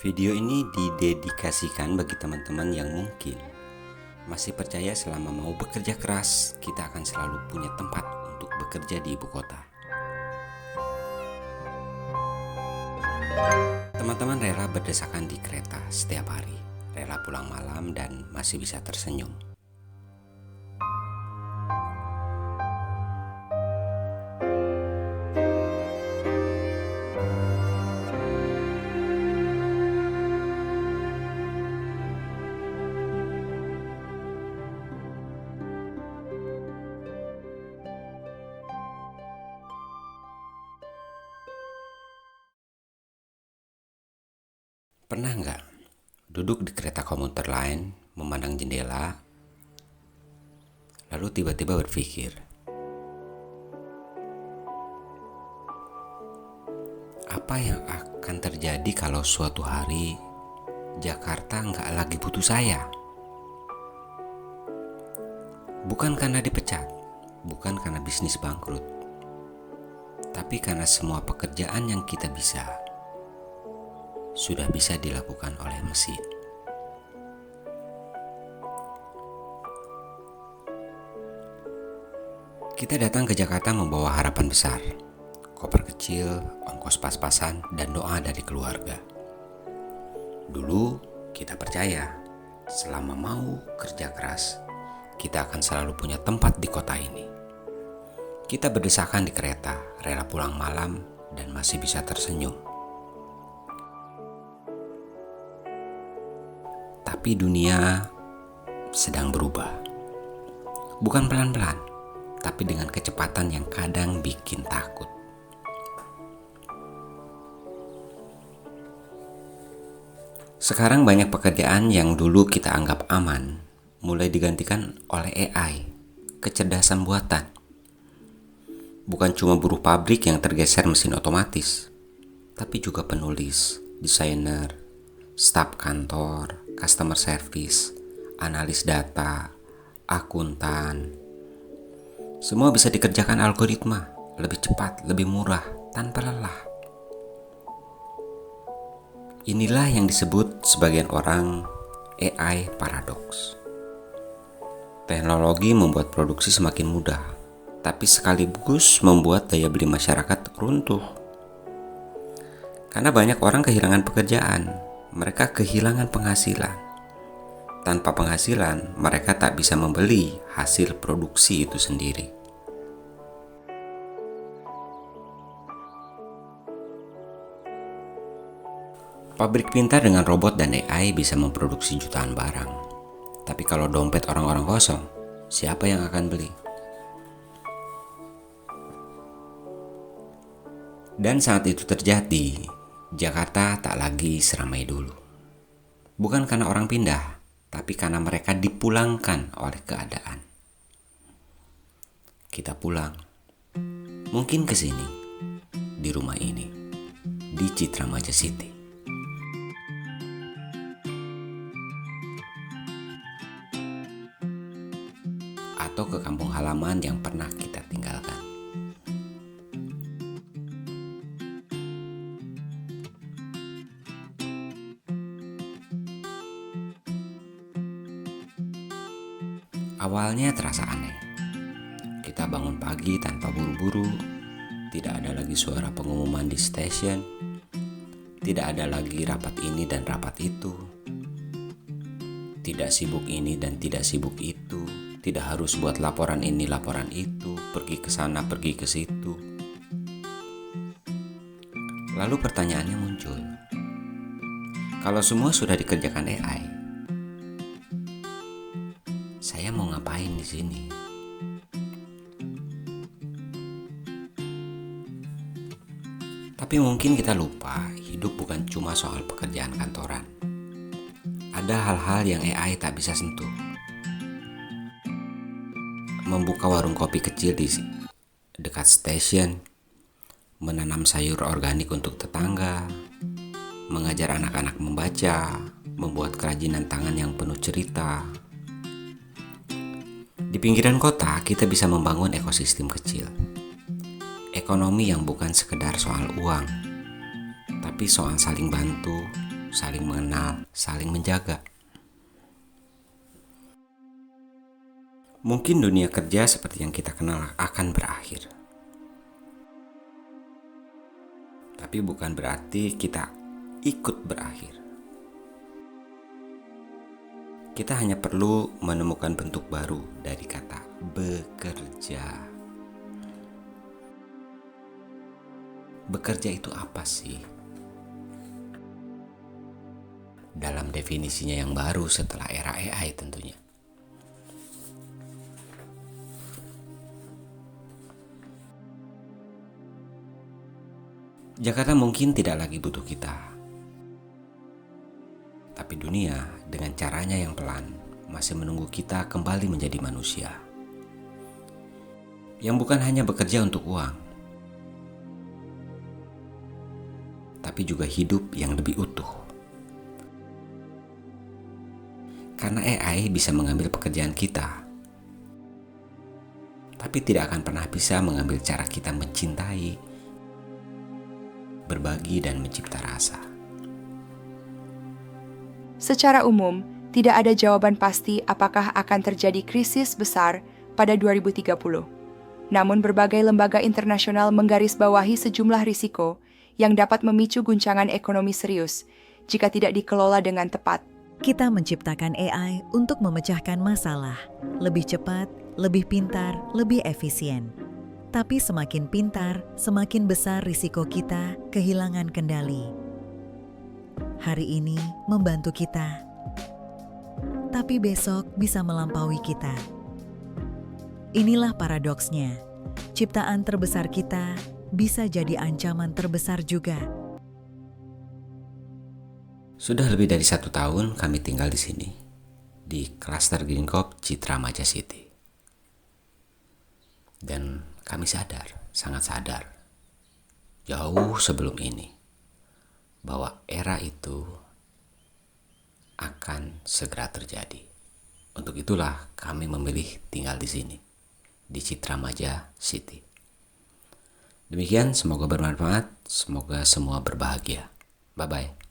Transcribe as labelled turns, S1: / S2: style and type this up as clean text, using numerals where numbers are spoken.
S1: Video ini didedikasikan bagi teman-teman yang mungkin masih percaya selama mau bekerja keras, kita akan selalu punya tempat untuk bekerja di ibu kota. Teman-teman rela berdesakan di kereta setiap hari, rela pulang malam dan masih bisa tersenyum. Pernah nggak duduk di kereta komuter lain, memandang jendela, lalu tiba-tiba berpikir, apa yang akan terjadi kalau suatu hari Jakarta nggak lagi butuh saya? Bukan karena dipecat, bukan karena bisnis bangkrut, tapi karena semua pekerjaan yang kita bisa sudah bisa dilakukan oleh mesin. Kita datang ke Jakarta membawa harapan besar, koper kecil, ongkos pas-pasan, dan doa dari keluarga. Dulu kita percaya, selama mau kerja keras, kita akan selalu punya tempat di kota ini. Kita berdesakan di kereta, rela pulang malam, dan masih bisa tersenyum. Tapi dunia sedang berubah. Bukan pelan-pelan, tapi dengan kecepatan yang kadang bikin takut. Sekarang banyak pekerjaan yang dulu kita anggap aman mulai digantikan oleh AI, kecerdasan buatan. Bukan cuma buruh pabrik yang tergeser mesin otomatis, tapi juga penulis, desainer, staf kantor, customer service, analis data, akuntan. Semua bisa dikerjakan algoritma, lebih cepat, lebih murah, tanpa lelah. Inilah yang disebut sebagian orang AI paradox. Teknologi membuat produksi semakin mudah, tapi sekaligus membuat daya beli masyarakat runtuh. Karena banyak orang kehilangan pekerjaan, mereka kehilangan penghasilan. Tanpa penghasilan, mereka tak bisa membeli hasil produksi itu sendiri. Pabrik pintar dengan robot dan AI bisa memproduksi jutaan barang. Tapi kalau dompet orang-orang kosong, siapa yang akan beli? Dan saat itu terjadi, Jakarta tak lagi seramai dulu. Bukan karena orang pindah, tapi karena mereka dipulangkan oleh keadaan. Kita pulang, mungkin ke sini, di rumah ini, di Citra Maja City. Atau ke kampung halaman yang pernah kita tinggalkan. Awalnya terasa aneh. Kita bangun pagi tanpa buru-buru, tidak ada lagi suara pengumuman di stasiun, tidak ada lagi rapat ini dan rapat itu, tidak sibuk ini dan tidak sibuk itu, tidak harus buat laporan ini, laporan itu, pergi ke sana, pergi ke situ. Lalu pertanyaannya muncul, kalau semua sudah dikerjakan AI, saya mau ngapain di sini? Tapi mungkin kita lupa, hidup bukan cuma soal pekerjaan kantoran. Ada hal-hal yang AI tak bisa sentuh. Membuka warung kopi kecil di dekat stasiun, menanam sayur organik untuk tetangga, mengajar anak-anak membaca, membuat kerajinan tangan yang penuh cerita. Di pinggiran kota, kita bisa membangun ekosistem kecil. Ekonomi yang bukan sekedar soal uang, tapi soal saling bantu, saling mengenal, saling menjaga. Mungkin dunia kerja seperti yang kita kenal akan berakhir. Tapi bukan berarti kita ikut berakhir. Kita hanya perlu menemukan bentuk baru dari kata bekerja. Bekerja itu apa sih? Dalam definisinya yang baru setelah era AI tentunya. Jakarta mungkin tidak lagi butuh kita. Tapi dunia dengan caranya yang pelan masih menunggu kita kembali menjadi manusia. Yang bukan hanya bekerja untuk uang, tapi juga hidup yang lebih utuh. Karena AI bisa mengambil pekerjaan kita, tapi tidak akan pernah bisa mengambil cara kita mencintai, berbagi, dan mencipta rasa.
S2: Secara umum, tidak ada jawaban pasti apakah akan terjadi krisis besar pada 2030. Namun berbagai lembaga internasional menggarisbawahi sejumlah risiko yang dapat memicu guncangan ekonomi serius jika tidak dikelola dengan tepat.
S3: Kita menciptakan AI untuk memecahkan masalah, lebih cepat, lebih pintar, lebih efisien. Tapi semakin pintar, semakin besar risiko kita kehilangan kendali. Hari ini membantu kita, tapi besok bisa melampaui kita. Inilah paradoksnya. Ciptaan terbesar kita bisa jadi ancaman terbesar juga.
S1: Sudah lebih dari 1 tahun kami tinggal di sini, di klaster Greencop Citra Maja City. Dan kami sadar, sangat sadar, jauh sebelum ini, bahwa era itu akan segera terjadi. Untuk itulah kami memilih tinggal di sini, di Citra Maja City. Demikian, semoga bermanfaat, semoga semua berbahagia. Bye-bye.